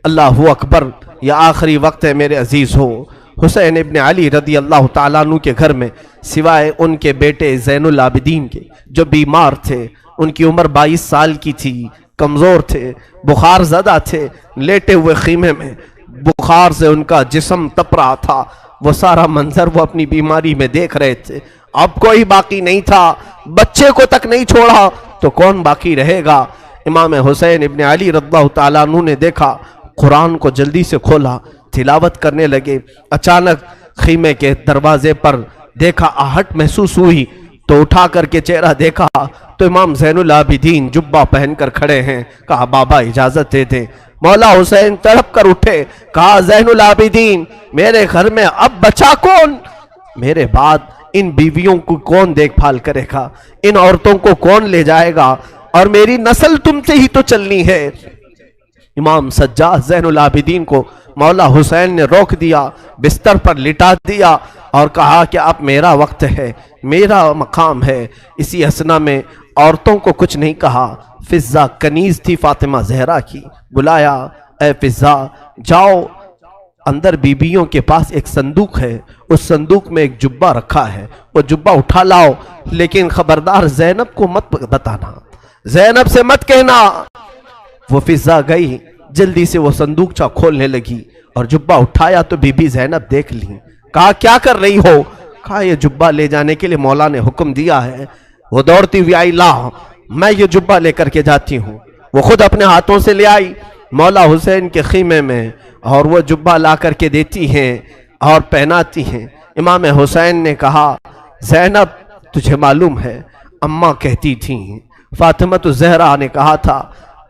اللہ اکبر، یہ آخری وقت ہے میرے عزیز ہو۔ حسین ابن علی رضی اللہ تعالیٰ عنہ کے گھر میں سوائے ان کے بیٹے زین العابدین کے جو بیمار تھے، ان کی عمر 22 سال کی تھی، کمزور تھے، بخار زدہ تھے، لیٹے ہوئے خیمے میں بخار سے ان کا جسم تپ رہا تھا، وہ سارا منظر وہ اپنی بیماری میں دیکھ رہے تھے۔ اب کوئی باقی نہیں تھا، بچے کو تک نہیں چھوڑا تو کون باقی رہے گا؟ امام حسین ابن علی رضی اللہ تعالیٰ عنہ نے دیکھا، قرآن کو جلدی سے کھولا، تلاوت کرنے لگے۔ اچانک خیمے کے دروازے پر دیکھا، آہٹ محسوس ہوئی تو اٹھا کر کے چہرہ دیکھا تو امام زین العابدین جبہ پہن کر کھڑے ہیں۔ کہا بابا اجازت دے دیں۔ مولا حسین تڑپ کر اٹھے، کہا زین العابدین میرے گھر میں اب بچا کون؟ میرے بعد ان بیویوں کو کون دیکھ بھال کرے گا؟ ان عورتوں کو کون لے جائے گا؟ اور میری نسل تم سے ہی تو چلنی ہے۔ امام سجاد زین العابدین کو مولا حسین نے روک دیا، بستر پر لٹا دیا اور کہا کہ اب میرا وقت ہے، میرا مقام ہے۔ اسی اسنا میں عورتوں کو کچھ نہیں کہا۔ فضہ کنیز تھی فاطمہ زہرا کی، بلایا، اے فضہ جاؤ، اندر بیبیوں کے پاس ایک صندوق ہے، اس صندوق میں ایک جبہ رکھا ہے، وہ جبہ اٹھا لاؤ، لیکن خبردار زینب کو مت بتانا، زینب سے مت کہنا۔ وہ فضہ گئی، جلدی سے وہ صندوقچہ کھولنے لگی اور جبہ اٹھایا تو بی بی زینب دیکھ لی۔ کہا کیا کر رہی ہو؟ کہا یہ جبہ لے جانے کے لیے مولا نے حکم دیا ہے۔ وہ دوڑتی ہوئی آئی، لا میں یہ جبہ لے کر کے جاتی ہوں۔ وہ خود اپنے ہاتھوں سے لے آئی مولا حسین کے خیمے میں اور وہ جبہ لا کر کے دیتی ہیں اور پہناتی ہیں۔ امام حسین نے کہا زینب تجھے معلوم ہے اماں کہتی تھیں، فاطمہ الزہرا نے کہا تھا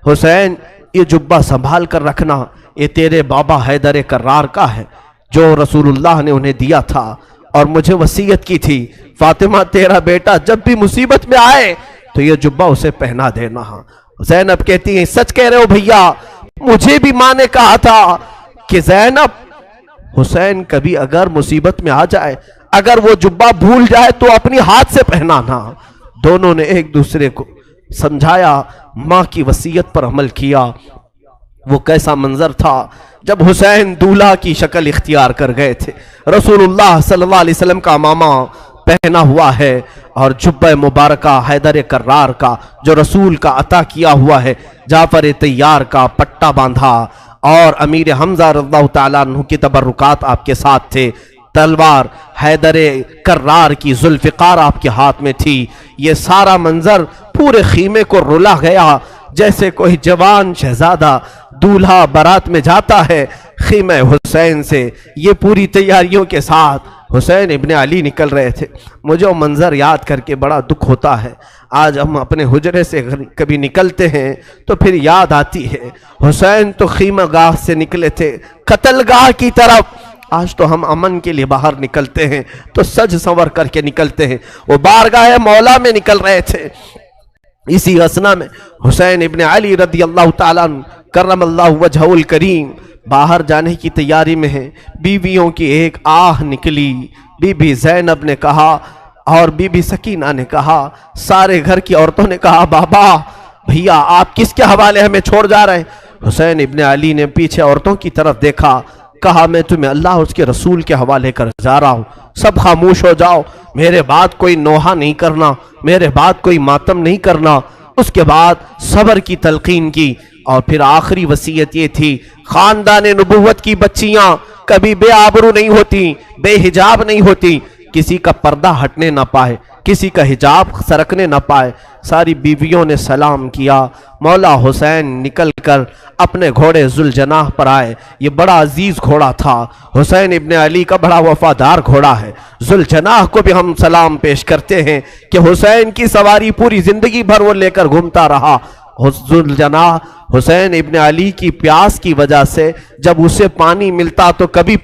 حسین یہ جبہ سنبھال کر رکھنا، یہ تیرے بابا حیدر کرار کا ہے جو رسول اللہ نے انہیں دیا تھا، اور مجھے وصیت کی تھی فاطمہ تیرا بیٹا جب بھی مصیبت میں آئے تو یہ جبہ اسے پہنا دینا۔ زینب کہتی ہیں سچ کہہ رہے ہو بھیا، مجھے بھی ماں نے کہا تھا کہ زینب حسین کبھی اگر مصیبت میں آ جائے، اگر وہ جبہ بھول جائے تو اپنی ہاتھ سے پہنانا۔ دونوں نے ایک دوسرے کو سمجھایا، ماں کی وصیت پر عمل کیا۔ وہ کیسا منظر تھا جب حسین دولہا کی شکل اختیار کر گئے تھے، رسول اللہ صلی اللہ علیہ وسلم کا امامہ پہنا ہوا ہے اور جبہ مبارکہ حیدر کرار کا جو رسول کا عطا کیا ہوا ہے، جعفر طیار کا پٹا باندھا، اور امیر حمزہ رضی اللہ تعالیٰ عنہ کی تبرکات آپ کے ساتھ تھے، تلوار حیدر کرار کی ذوالفقار آپ کے ہاتھ میں تھی۔ یہ سارا منظر پورے خیمے کو رلا گیا، جیسے کوئی جوان شہزادہ دولہا بارات میں جاتا ہے خیمہ حسین سے۔ یہ پوری تیاریوں کے ساتھ حسین ابن علی نکل رہے تھے۔ مجھے وہ منظر یاد کر کے بڑا دکھ ہوتا ہے۔ آج ہم اپنے حجرے سے کبھی نکلتے ہیں تو پھر یاد آتی ہے حسین تو خیمہ گاہ سے نکلے تھے قتل گاہ کی طرف، آج تو ہم امن کے لیے باہر نکلتے ہیں تو سج سنور کر کے نکلتے ہیں، وہ بارگاہ مولا میں نکل رہے تھے۔ اسی اسنا میں حسین ابن علی رضی اللہ تعالیٰ عنہ کرم اللہ وجہہ الکریم باہر جانے کی تیاری میں ہیں۔ بیویوں کی ایک آہ نکلی، بی بی زینب نے کہا اور بی بی سکینہ نے کہا، سارے گھر کی عورتوں نے کہا بابا بھیا آپ کس کے حوالے ہمیں چھوڑ جا رہے ہیں؟ حسین ابن علی نے پیچھے عورتوں کی طرف دیکھا، کہا میں تمہیں اللہ اس کے رسول کے حوالے کر جا رہا ہوں، سب خاموش ہو جاؤ، میرے بعد کوئی نوحہ نہیں کرنا، میرے بعد کوئی ماتم نہیں کرنا۔ اس کے بعد صبر کی تلقین کی، اور پھر آخری وصیت یہ تھی خاندان نبوت کی بچیاں کبھی بے آبرو نہیں ہوتی، بے حجاب نہیں ہوتی، کسی کا پردہ ہٹنے نہ پائے، کسی کا حجاب سرکنے نہ پائے۔ ساری بیویوں نے سلام کیا، مولا حسین نکل کر اپنے گھوڑے ذوالجناح پر آئے۔ یہ بڑا عزیز گھوڑا تھا، حسین ابن علی کا بڑا وفادار گھوڑا ہے۔ ذوالجناح کو بھی ہم سلام پیش کرتے ہیں کہ حسین کی سواری پوری زندگی بھر وہ لے کر گھومتا رہا۔ ذوالجناح حسین ابن علی کی پیاس کی وجہ سے جب اسے پانی ملتا تو کبھی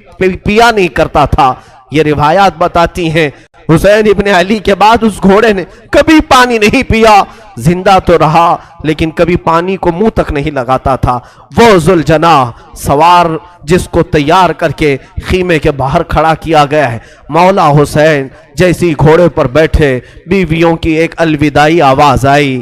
پیا نہیں کرتا تھا۔ یہ روایات بتاتی ہیں حسین ابن علی کے بعد اس گھوڑے نے کبھی پانی نہیں پیا، زندہ تو رہا لیکن کبھی پانی کو منہ تک نہیں لگاتا تھا۔ وہ ذوالجناح سوار جس کو تیار کر کے خیمے کے باہر کھڑا کیا گیا ہے، مولا حسین جیسی گھوڑے پر بیٹھے، بیویوں کی ایک الوداعی آواز آئی،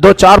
2-4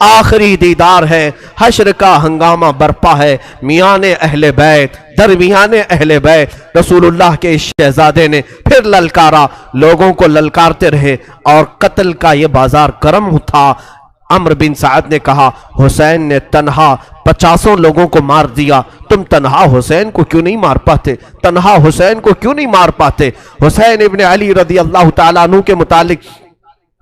آخری دیدار ہے، حشر کا ہنگامہ برپا ہے، میان اہل بیت درمیان اہل بیت رسول اللہ کے شہزادے نے پھر للکارا، لوگوں کو للکارتے رہے اور قتل کا یہ بازار گرم تھا۔ عمرو بن سعد نے کہا حسین نے تنہا 50 لوگوں کو مار دیا، تم تنہا حسین کو کیوں نہیں مار پاتے؟ تنہا حسین کو کیوں نہیں مار پاتے؟ حسین ابن علی رضی اللہ تعالیٰ عنہ کے متعلق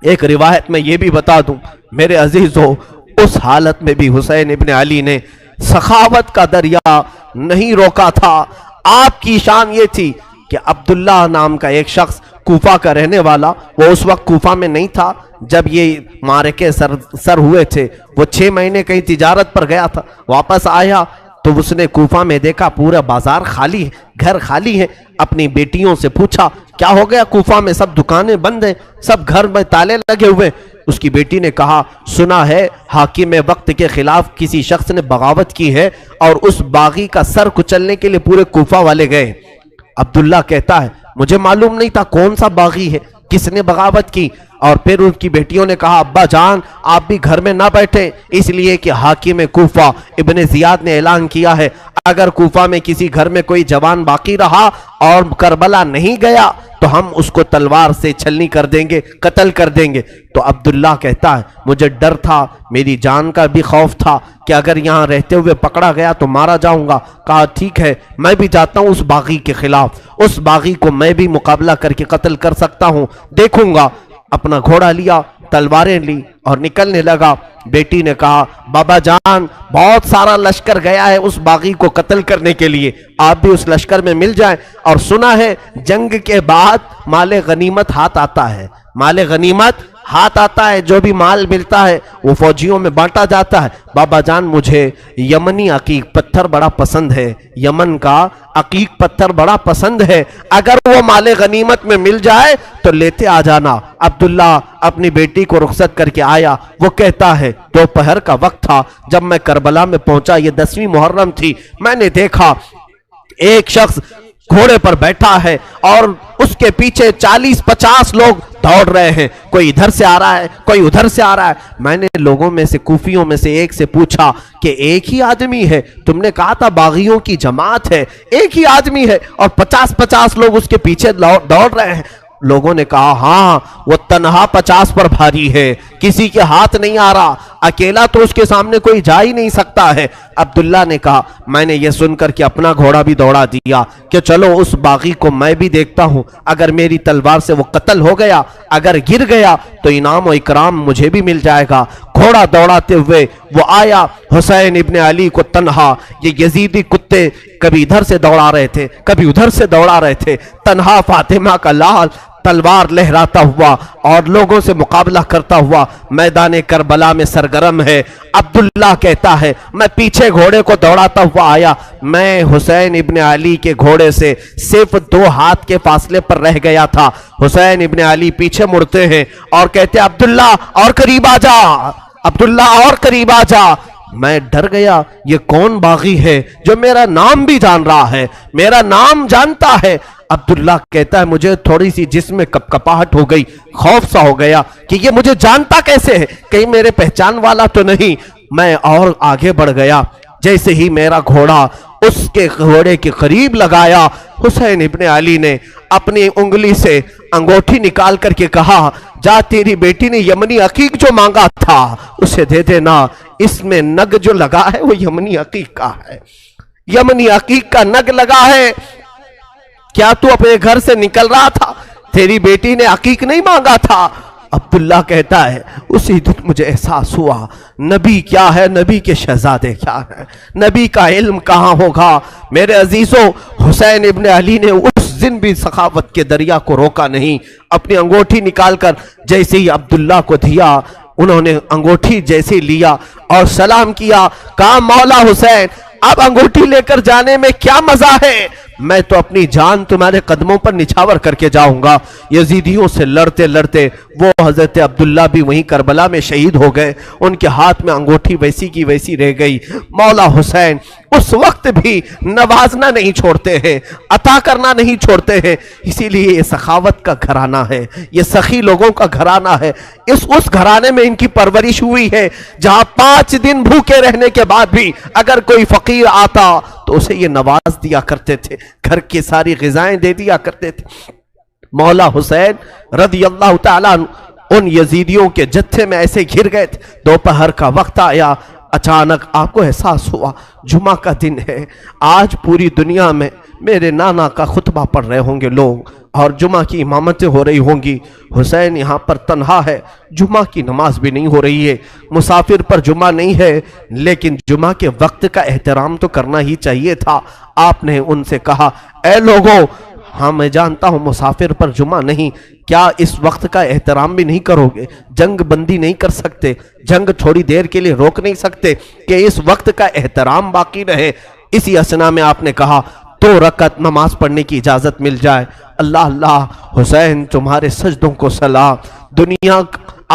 ایک روایت میں یہ بھی بتا دوں میرے عزیزو، اس حالت میں بھی حسین ابن علی نے سخاوت کا دریا نہیں روکا تھا۔ آپ کی شان یہ تھی کہ عبداللہ نام کا ایک شخص کوفہ کا رہنے والا، وہ اس وقت کوفہ میں نہیں تھا جب یہ مارکے سر ہوئے تھے، وہ 6 مہینے کہیں تجارت پر گیا تھا، واپس آیا تو اس نے کوفہ میں دیکھا پورا بازار خالی ہے، گھر خالی ہے۔ اپنی بیٹیوں سے پوچھا کیا ہو گیا، کوفہ میں سب دکانیں بند ہیں، سب گھر میں تالے لگے ہوئے۔ اس کی بیٹی نے کہا سنا ہے حاکم وقت کے خلاف کسی شخص نے بغاوت کی ہے اور اس باغی کا سر کچلنے کے لیے پورے کوفہ والے گئے۔ عبداللہ کہتا ہے مجھے معلوم نہیں تھا کون سا باغی ہے، کس نے بغاوت کی۔ اور پھر ان کی بیٹیوں نے کہا ابا جان آپ بھی گھر میں نہ بیٹھیں، اس لیے کہ حاکم کوفہ ابن زیاد نے اعلان کیا ہے اگر کوفہ میں کسی گھر میں کوئی جوان باقی رہا اور کربلا نہیں گیا تو ہم اس کو تلوار سے چھلنی کر دیں گے، قتل کر دیں گے۔ تو عبداللہ کہتا ہے مجھے ڈر تھا، میری جان کا بھی خوف تھا کہ اگر یہاں رہتے ہوئے پکڑا گیا تو مارا جاؤں گا۔ کہا ٹھیک ہے میں بھی جاتا ہوں اس باغی کے خلاف، اس باغی کو میں بھی مقابلہ کر کے قتل کر سکتا ہوں، دیکھوں گا۔ اپنا گھوڑا لیا، تلواریں لی اور نکلنے لگا۔ بیٹی نے کہا بابا جان بہت سارا لشکر گیا ہے اس باغی کو قتل کرنے کے لیے، آپ بھی اس لشکر میں مل جائیں۔ اور سنا ہے جنگ کے بعد مال غنیمت ہاتھ آتا ہے، مال غنیمت ہاتھ آتا ہے، جو بھی مال ملتا ہے وہ فوجیوں میں بانٹا جاتا ہے۔ بابا جان مجھے یمنی عقیق پتھر بڑا پسند ہے، یمن کا عقیق پتھر بڑا پسند ہے، اگر وہ مال غنیمت میں مل جائے تو لیتے آ جانا۔ عبداللہ اپنی بیٹی کو رخصت کر کے آیا۔ وہ کہتا ہے دوپہر کا وقت تھا جب میں کربلا میں پہنچا، یہ 10ویں محرم تھی، میں نے دیکھا ایک شخص گھوڑے پر بیٹھا ہے اور اس کے پیچھے 40-50 لوگ دوڑ رہے ہیں، کوئی ادھر سے آ رہا ہے کوئی ادھر سے آ رہا ہے۔ میں نے لوگوں میں سے کوفیوں میں سے ایک سے پوچھا کہ ایک ہی آدمی ہے؟ تم نے کہا تھا باغیوں کی جماعت ہے، ایک ہی آدمی ہے اور 50-50 لوگ اس کے پیچھے دوڑ رہے ہیں۔ لوگوں نے کہا ہاں وہ تنہا 50 پر بھاری ہے، کسی کے ہاتھ نہیں آ رہا، اکیلا تو اس کے سامنے کوئی جا ہی نہیں سکتا ہے۔ عبداللہ نے کہا میں نے یہ سن کر کے اپنا گھوڑا بھی دوڑا دیا کہ چلو اس باغی کو میں بھی دیکھتا ہوں، اگر میری تلوار سے وہ قتل ہو گیا، اگر گر گیا تو انعام و اکرام مجھے بھی مل جائے گا۔ گھوڑا دوڑاتے ہوئے وہ آیا، حسین ابن علی کو تنہا، یہ یزیدی کتے کبھی ادھر سے دوڑا رہے تھے کبھی ادھر سے دوڑا رہے تھے، تنہا فاطمہ کا لال تلوار لہراتا ہوا اور لوگوں سے مقابلہ کرتا ہوا میدان کربلا میں سرگرم ہے۔ عبداللہ کہتا ہے میں پیچھے گھوڑے کو دوڑاتا ہوا آیا، میں حسین ابن علی کے گھوڑے سے صرف 2 ہاتھ کے فاصلے پر رہ گیا تھا۔ حسین ابن علی پیچھے مڑتے ہیں اور کہتے عبداللہ اور قریب آ جا، عبداللہ اور قریب آ جا۔ میں ڈر گیا یہ کون باغی ہے جو میرا نام بھی جان رہا ہے، میرا نام جانتا ہے۔ عبداللہ کہتا ہے مجھے تھوڑی سی جسم میں کپکپاہٹ ہو گئی، خوف سا ہو گیا کہ یہ مجھے جانتا کیسے ہے، کہیں میرے پہچان والا تو نہیں۔ میں اور آگے بڑھ گیا، جیسے ہی میرا گھوڑا اس کے گھوڑے کے قریب لگایا، حسین ابن علی نے اپنی انگلی سے انگوٹھی نکال کر کے کہا جا تیری بیٹی نے یمنی عقیق جو مانگا تھا اسے دے دینا، اس میں نگ جو لگا ہے وہ یمنی عقیق کا ہے، یمنی عقیق کا نگ لگا ہے۔ کیا تو اپنے گھر سے نکل رہا تھا؟ تیری بیٹی نے عقیق نہیں مانگا تھا۔ عبداللہ کہتا ہے اسی دن مجھے احساس ہوا نبی کیا ہے، نبی کے شہزادے کیا ہے، نبی کا علم کہاں ہوگا۔ میرے عزیزوں حسین ابن علی نے اس دن بھی سخاوت کے دریا کو روکا نہیں، اپنی انگوٹھی نکال کر جیسے ہی عبداللہ کو دیا، انہوں نے انگوٹھی جیسے لیا اور سلام کیا، کہا مولا حسین اب انگوٹھی لے کر جانے میں کیا مزہ ہے، میں تو اپنی جان تمہارے قدموں پر نچھاور کر کے جاؤں گا۔ یزیدیوں سے لڑتے لڑتے وہ حضرت عبداللہ بھی وہیں کربلا میں شہید ہو گئے، ان کے ہاتھ میں انگوٹھی ویسی کی ویسی رہ گئی۔ مولا حسین اس وقت بھی نوازنا نہیں چھوڑتے ہیں، عطا کرنا نہیں چھوڑتے ہیں، اسی لیے یہ سخاوت کا گھرانہ ہے، یہ سخی لوگوں کا گھرانہ ہے۔ اس گھرانے میں ان کی پرورش ہوئی ہے جہاں 5 دن بھوکے رہنے کے بعد بھی اگر کوئی فقیر آتا تو اسے یہ نواز دیا کرتے تھے، گھر کی ساری غذائیں دے دیا کرتے تھے۔ مولا حسین رضی اللہ تعالیٰ ان یزیدیوں کے جتھے میں ایسے گھر گئے تھے، دوپہر کا وقت آیا، اچانک آپ کو احساس ہوا جمعہ کا دن ہے، آج پوری دنیا میں میرے نانا کا خطبہ پڑھ رہے ہوں گے لوگ اور جمعہ کی امامتیں ہو رہی ہوں گی، حسین یہاں پر تنہا ہے، جمعہ کی نماز بھی نہیں ہو رہی ہے، مسافر پر جمعہ نہیں ہے، لیکن جمعہ کے وقت کا احترام تو کرنا ہی چاہیے تھا۔ آپ نے ان سے کہا، اے لوگوں، ہاں میں جانتا ہوں مسافر پر جمعہ نہیں، کیا اس وقت کا احترام بھی نہیں کرو گے؟ جنگ بندی نہیں کر سکتے، جنگ تھوڑی دیر کے لیے روک نہیں سکتے کہ اس وقت کا احترام باقی رہے؟ اسی اسنا میں آپ نے کہا 2 رکعت نماز پڑھنے کی اجازت مل جائے۔ اللہ اللہ، حسین تمہارے سجدوں کو سلام۔ دنیا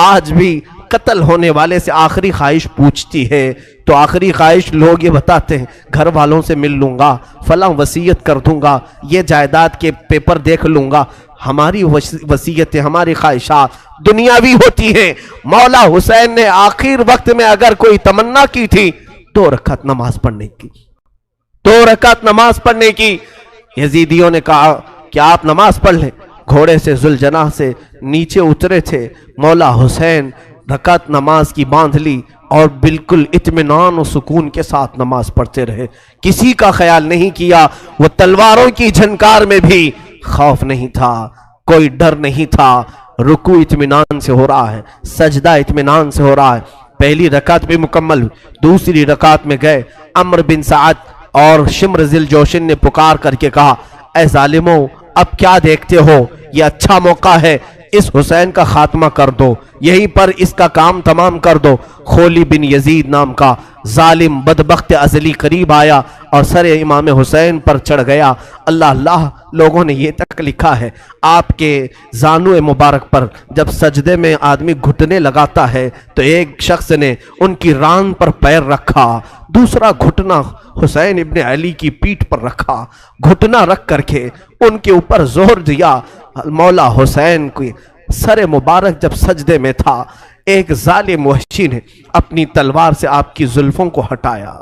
آج بھی قتل ہونے والے سے آخری خواہش پوچھتی ہے تو آخری خواہش لوگ یہ بتاتے ہیں، گھر والوں سے مل لوں گا، فلاں وصیت کر دوں گا، یہ جائیداد کے پیپر دیکھ لوں گا۔ ہماری وصیتیں، ہماری خواہشات دنیاوی ہوتی ہیں۔ مولا حسین نے آخر وقت میں اگر کوئی تمنا کی تھی 2 رکعت نماز پڑھنے کی، 2 رکعت نماز پڑھنے کی۔ یزیدیوں نے کہا کہ آپ نماز پڑھ لیں۔ گھوڑے سے ذوالجناح سے نیچے اترے تھے، مولا حسین رکعت نماز کی باندھ لی اور بالکل اطمینان و سکون کے ساتھ نماز پڑھتے رہے، کسی کا خیال نہیں کیا۔ وہ تلواروں کی جھنکار میں بھی خوف نہیں تھا، کوئی ڈر نہیں تھا۔ رکوع اطمینان سے ہو رہا ہے، سجدہ اطمینان سے ہو رہا ہے۔ پہلی رکعت بھی مکمل، دوسری رکعت میں گئے، عمرو بن سعد اور شمر ذی الجوشن نے پکار کر کے کہا، اے ظالموں، اب کیا دیکھتے ہو؟ یہ اچھا موقع ہے، اس حسین کا خاتمہ کر دو، یہیں پر اس کا کام تمام کر دو۔ خولی بن یزید نام کا ظالم بدبخت ازلی قریب آیا اور سر امام حسین پر چڑھ گیا۔ اللہ اللہ، لوگوں نے یہ تک لکھا ہے آپ کے زانو مبارک پر جب سجدے میں آدمی گھٹنے لگاتا ہے تو ایک شخص نے ان کی ران پر پیر رکھا، دوسرا گھٹنا حسین ابن علی کی پیٹھ پر رکھا، گھٹنا رکھ کر کے ان کے اوپر زور دیا۔ مولا حسین کی سر مبارک جب سجدے میں تھا، ایک ظالم وحشی نے اپنی تلوار سے آپ کی زلفوں کو ہٹایا،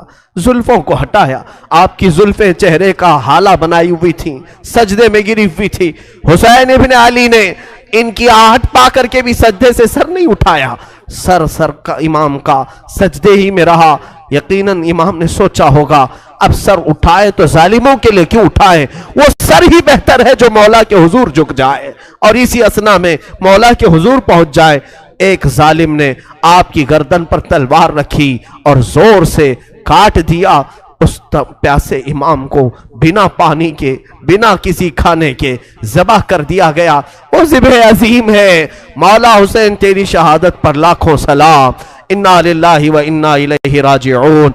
آپ کی زلفیں چہرے کا حالہ بنائی ہوئی تھیں، سجدے میں گری ہوئی تھی۔ حسین ابن علی نے ان کی آہٹ پا کر کے بھی سجدے سے سر نہیں اٹھایا، سر کا امام کا سجدے ہی میں رہا۔ یقیناً امام نے سوچا ہوگا اب سر اٹھائے تو ظالموں کے لیے کیوں اٹھائے، وہ سر ہی بہتر ہے جو مولا کے حضور جھک جائے اور اسی اسنا میں مولا کے حضور پہنچ جائے۔ ایک ظالم نے آپ کی گردن پر تلوار رکھی اور زور سے کاٹ دیا۔ اس پیاسے امام کو بنا پانی کے، بنا کسی کھانے کے ذبح کر دیا گیا۔ وہ ذبح عظیم ہے۔ مولا حسین تیری شہادت پر لاکھوں سلام۔ انا للہ و انا الیہ راجعون۔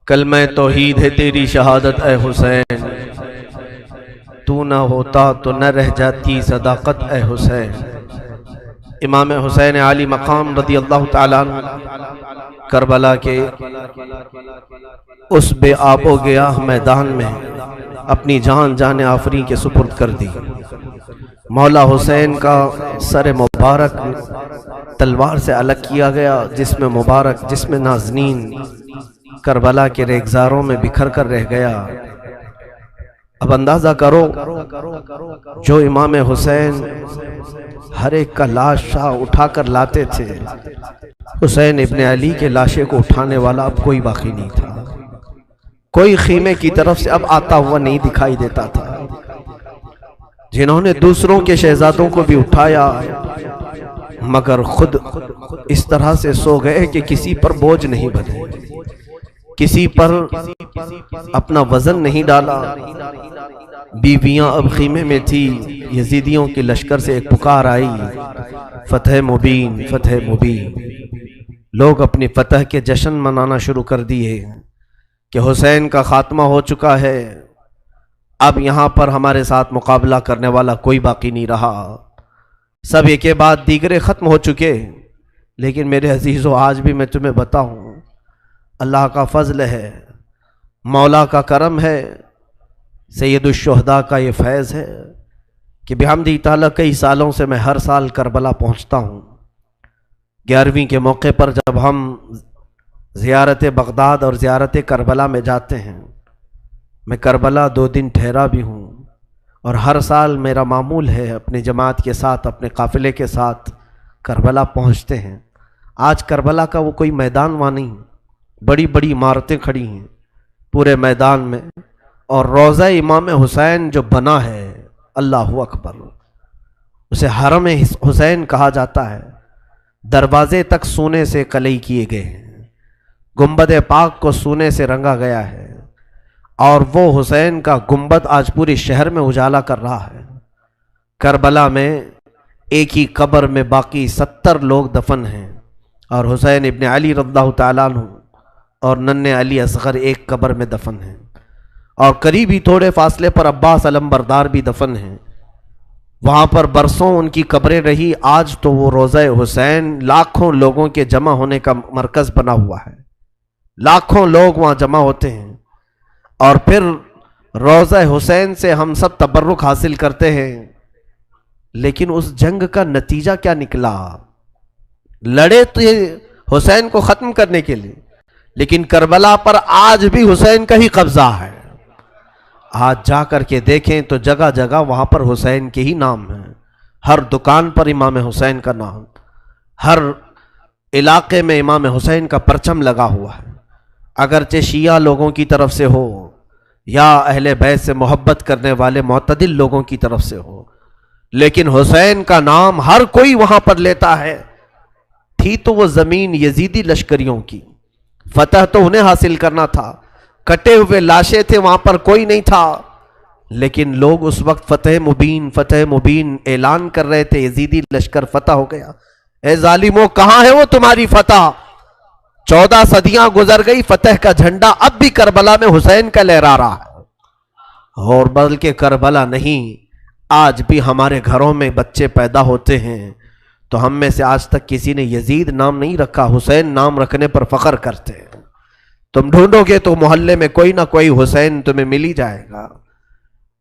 کلمہ توحید ہے تیری شہادت اے حسین، تو نہ ہوتا تو نہ رہ جاتی صداقت اے حسین۔ امام حسین علی مقام رضی اللہ تعالیٰ عنہ کربلا کے اس بے آب و گیاہ میدان میں اپنی جان آفریں کے سپرد کر دی۔ مولا حسین کا سر مبارک تلوار سے الگ کیا گیا، جسم مبارک، جسم نازنین کربلا کے ریگزاروں میں بکھر کر رہ گیا۔ اب اندازہ کرو جو امام حسین ہر ایک کا لاش شاہ اٹھا کر لاتے تھے، حسین ابن علی کے لاشے کو اٹھانے والا اب کوئی باقی نہیں تھا، کوئی خیمے کی طرف سے اب آتا ہوا نہیں دکھائی دیتا تھا۔ جنہوں نے دوسروں کے شہزادوں کو بھی اٹھایا مگر خود اس طرح سے سو گئے کہ کسی پر بوجھ نہیں بنے، کسی پر اپنا وزن نہیں ڈالا۔ بیویاں اب خیمے میں تھی، یزیدیوں کے لشکر سے ایک پکار آئی، فتح مبین، فتح مبین۔ لوگ اپنی فتح کے جشن منانا شروع کر دیے کہ حسین کا خاتمہ ہو چکا ہے، اب یہاں پر ہمارے ساتھ مقابلہ کرنے والا کوئی باقی نہیں رہا، سب ایک کے بعد دیگرے ختم ہو چکے۔ لیکن میرے عزیزو، آج بھی میں تمہیں بتاؤں، اللہ کا فضل ہے، مولا کا کرم ہے، سید الشہداء کا یہ فیض ہے کہ بحمدہ تعالیٰ کئی سالوں سے میں ہر سال کربلا پہنچتا ہوں۔ 11ویں کے موقع پر جب ہم زیارت بغداد اور زیارت کربلا میں جاتے ہیں، میں کربلا 2 دن ٹھہرا بھی ہوں، اور ہر سال میرا معمول ہے اپنے جماعت کے ساتھ، اپنے قافلے کے ساتھ کربلا پہنچتے ہیں۔ آج کربلا کا وہ کوئی میدان وہاں نہیں، بڑی بڑی عمارتیں کھڑی ہیں پورے میدان میں، اور روضہ امام حسین جو بنا ہے، اللہ اکبر، اسے حرم حسین کہا جاتا ہے۔ دروازے تک سونے سے کلئی کیے گئے ہیں، گنبد پاک کو سونے سے رنگا گیا ہے، اور وہ حسین کا گنبد آج پورے شہر میں اجالا کر رہا ہے۔ کربلا میں ایک ہی قبر میں باقی 70 لوگ دفن ہیں، اور حسین ابن علی رضی اللہ تعالیٰ عنہ اور ننھے علی اصغر ایک قبر میں دفن ہیں، اور قریبی تھوڑے فاصلے پر عباس علمبردار بھی دفن ہیں۔ وہاں پر برسوں ان کی قبریں رہی، آج تو وہ روضہ حسین لاکھوں لوگوں کے جمع ہونے کا مرکز بنا ہوا ہے، لاکھوں لوگ وہاں جمع ہوتے ہیں، اور پھر روضہ حسین سے ہم سب تبرک حاصل کرتے ہیں۔ لیکن اس جنگ کا نتیجہ کیا نکلا؟ لڑے تو حسین کو ختم کرنے کے لیے، لیکن کربلا پر آج بھی حسین کا ہی قبضہ ہے۔ آج جا کر کے دیکھیں تو جگہ جگہ وہاں پر حسین کے ہی نام ہیں، ہر دکان پر امام حسین کا نام، ہر علاقے میں امام حسین کا پرچم لگا ہوا ہے، اگرچہ شیعہ لوگوں کی طرف سے ہو یا اہل بیت سے محبت کرنے والے معتدل لوگوں کی طرف سے ہو، لیکن حسین کا نام ہر کوئی وہاں پر لیتا ہے۔ تھی تو وہ زمین یزیدی لشکریوں کی، فتح تو انہیں حاصل کرنا تھا، کٹے ہوئے لاشیں تھے، وہاں پر کوئی نہیں تھا، لیکن لوگ اس وقت فتح مبین اعلان کر رہے تھے، یزیدی لشکر فتح ہو گیا۔ اے ظالموں، کہاں ہے وہ تمہاری فتح؟ 14 صدیاں گزر گئی، فتح کا جھنڈا اب بھی کربلا میں حسین کا لہرا رہا ہے۔ اور بلکہ کربلا نہیں، آج بھی ہمارے گھروں میں بچے پیدا ہوتے ہیں تو ہم میں سے آج تک کسی نے یزید نام نہیں رکھا، حسین نام رکھنے پر فخر کرتے ہیں۔ تم ڈھونڈو گے تو محلے میں کوئی نہ کوئی حسین تمہیں مل ہی جائے گا۔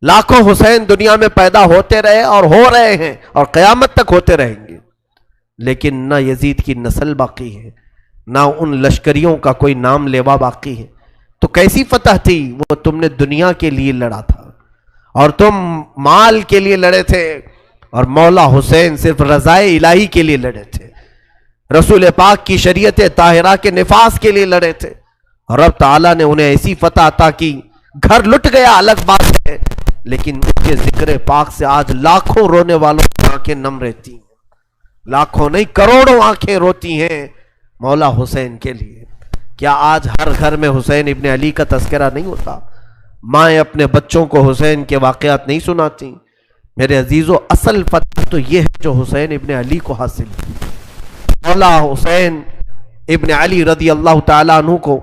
لاکھوں حسین دنیا میں پیدا ہوتے رہے اور ہو رہے ہیں اور قیامت تک ہوتے رہیں گے، لیکن نہ یزید کی نسل باقی ہے، نہ ان لشکریوں کا کوئی نام لیوا باقی ہے۔ تو کیسی فتح تھی؟ وہ تم نے دنیا کے لیے لڑا تھا، اور تم مال کے لیے لڑے تھے، اور مولا حسین صرف رضائے الہی کے لیے لڑے تھے، رسول پاک کی شریعت طاہرہ کے نفاذ کے لیے لڑے تھے، اور رب تعالیٰ نے انہیں ایسی فتح عطا کی۔ گھر لٹ گیا الگ بات ہے، لیکن ان کے ذکر پاک سے آج لاکھوں رونے والوں کی آنکھیں نم رہتی ہیں، لاکھوں نہیں کروڑوں آنکھیں روتی ہیں مولا حسین کے لیے۔ کیا آج ہر گھر میں حسین ابن علی کا تذکرہ نہیں ہوتا؟ مائیں اپنے بچوں کو حسین کے واقعات نہیں سناتی؟ میرے عزیزو، اصل فتح تو یہ ہے جو حسین ابن علی کو حاصل کی۔ مولا حسین ابن علی رضی اللہ تعالیٰ عنہ کو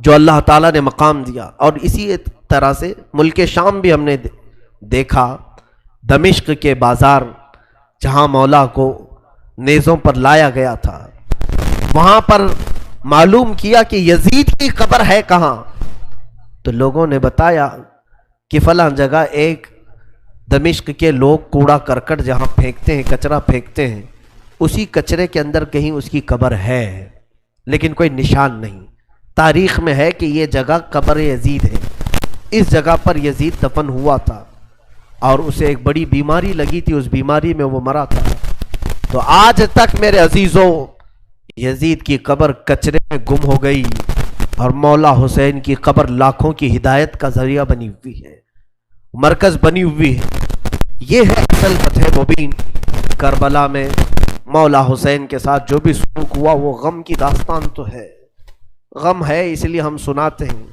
جو اللہ تعالیٰ نے مقام دیا، اور اسی طرح سے ملک شام بھی ہم نے دیکھا، دمشق کے بازار جہاں مولا کو نیزوں پر لایا گیا تھا، وہاں پر معلوم کیا کہ یزید کی قبر ہے کہاں، تو لوگوں نے بتایا کہ فلاں جگہ ایک دمشق کے لوگ کوڑا کرکٹ جہاں پھینکتے ہیں، کچرا پھینکتے ہیں، اسی کچرے کے اندر کہیں اس کی قبر ہے، لیکن کوئی نشان نہیں۔ تاریخ میں ہے کہ یہ جگہ قبر یزید ہے، اس جگہ پر یزید دفن ہوا تھا، اور اسے ایک بڑی بیماری لگی تھی، اس بیماری میں وہ مرا تھا۔ تو آج تک میرے عزیزو، یزید کی قبر کچرے میں گم ہو گئی، اور مولا حسین کی قبر لاکھوں کی ہدایت کا ذریعہ بنی ہوئی ہے، مرکز بنی ہوئی ہے۔ یہ ہے اصل فتح مبین۔ کربلا میں مولا حسین کے ساتھ جو بھی سلوک ہوا وہ غم کی داستان تو ہے، غم ہے، اس لیے ہم سناتے ہیں۔